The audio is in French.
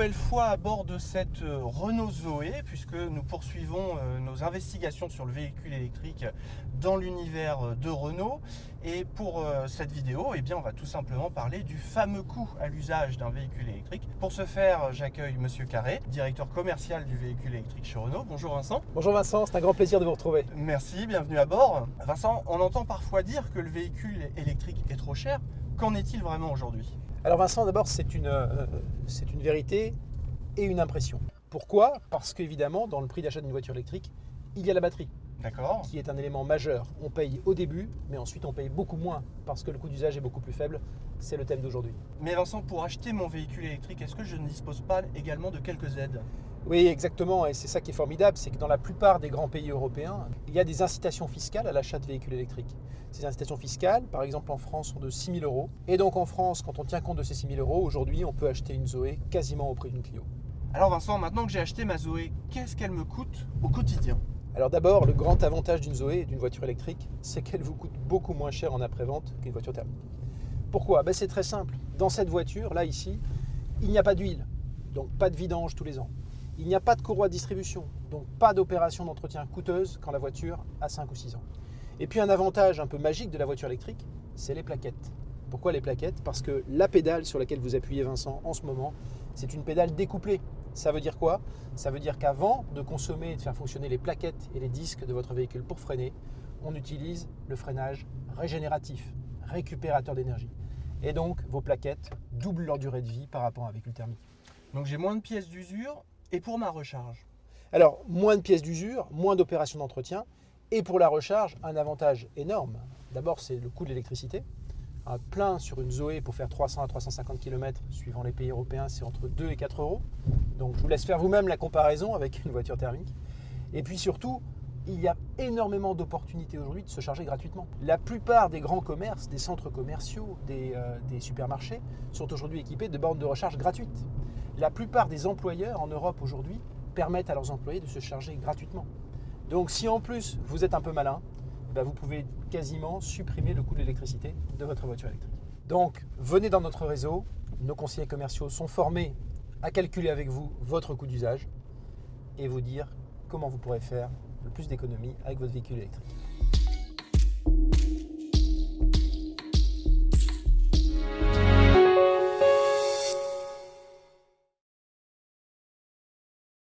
nouvelle fois à bord de cette Renault Zoé, puisque nous poursuivons nos investigations sur le véhicule électrique dans l'univers de Renault. Et pour cette vidéo, eh bien, on va tout simplement parler du fameux coût à l'usage d'un véhicule électrique. Pour ce faire, j'accueille Monsieur Carré, directeur commercial du véhicule électrique chez Renault. Bonjour Vincent. Bonjour Vincent, c'est un grand plaisir de vous retrouver. Merci, bienvenue à bord. Vincent, on entend parfois dire que le véhicule électrique est trop cher. Qu'en est-il vraiment aujourd'hui ? Alors Vincent, d'abord c'est une vérité et une impression. Pourquoi ? Parce qu'évidemment, dans le prix d'achat d'une voiture électrique, il y a la batterie. D'accord. Qui est un élément majeur. On paye au début, mais ensuite on paye beaucoup moins parce que le coût d'usage est beaucoup plus faible. C'est le thème d'aujourd'hui. Mais Vincent, pour acheter mon véhicule électrique, est-ce que je ne dispose pas également de quelques aides ? Oui, exactement, et c'est ça qui est formidable, c'est que dans la plupart des grands pays européens, il y a des incitations fiscales à l'achat de véhicules électriques. Ces incitations fiscales, par exemple en France, sont de 6 000 €. Et donc en France, quand on tient compte de ces 6 000 €, aujourd'hui, on peut acheter une Zoé quasiment au prix d'une Clio. Alors Vincent, maintenant que j'ai acheté ma Zoé, qu'est-ce qu'elle me coûte au quotidien ? Alors d'abord, le grand avantage d'une Zoé et d'une voiture électrique, c'est qu'elle vous coûte beaucoup moins cher en après-vente qu'une voiture thermique. Pourquoi ? C'est très simple. Dans cette voiture, là, ici, il n'y a pas d'huile, donc pas de vidange tous les ans. Il n'y a pas de courroie de distribution, donc pas d'opération d'entretien coûteuse quand la voiture a 5 ou 6 ans. Et puis un avantage un peu magique de la voiture électrique, c'est les plaquettes. Pourquoi les plaquettes ? Parce que la pédale sur laquelle vous appuyez Vincent en ce moment, c'est une pédale découplée. Ça veut dire quoi ? Ça veut dire qu'avant de consommer et de faire fonctionner les plaquettes et les disques de votre véhicule pour freiner, on utilise le freinage régénératif, récupérateur d'énergie. Et donc vos plaquettes doublent leur durée de vie par rapport à un véhicule thermique. Donc j'ai moins de pièces d'usure. Et pour ma recharge ? Alors, moins de pièces d'usure, moins d'opérations d'entretien. Et pour la recharge, un avantage énorme. D'abord, c'est le coût de l'électricité. Un plein sur une Zoé pour faire 300 à 350 km, suivant les pays européens, c'est entre 2 et 4 €. Donc, je vous laisse faire vous-même la comparaison avec une voiture thermique. Et puis surtout, il y a énormément d'opportunités aujourd'hui de se charger gratuitement. La plupart des grands commerces, des centres commerciaux, des supermarchés sont aujourd'hui équipés de bornes de recharge gratuites. La plupart des employeurs en Europe aujourd'hui permettent à leurs employés de se charger gratuitement. Donc si en plus vous êtes un peu malin, vous pouvez quasiment supprimer le coût de l'électricité de votre voiture électrique. Donc venez dans notre réseau, nos conseillers commerciaux sont formés à calculer avec vous votre coût d'usage et vous dire comment vous pourrez faire le plus d'économies avec votre véhicule électrique.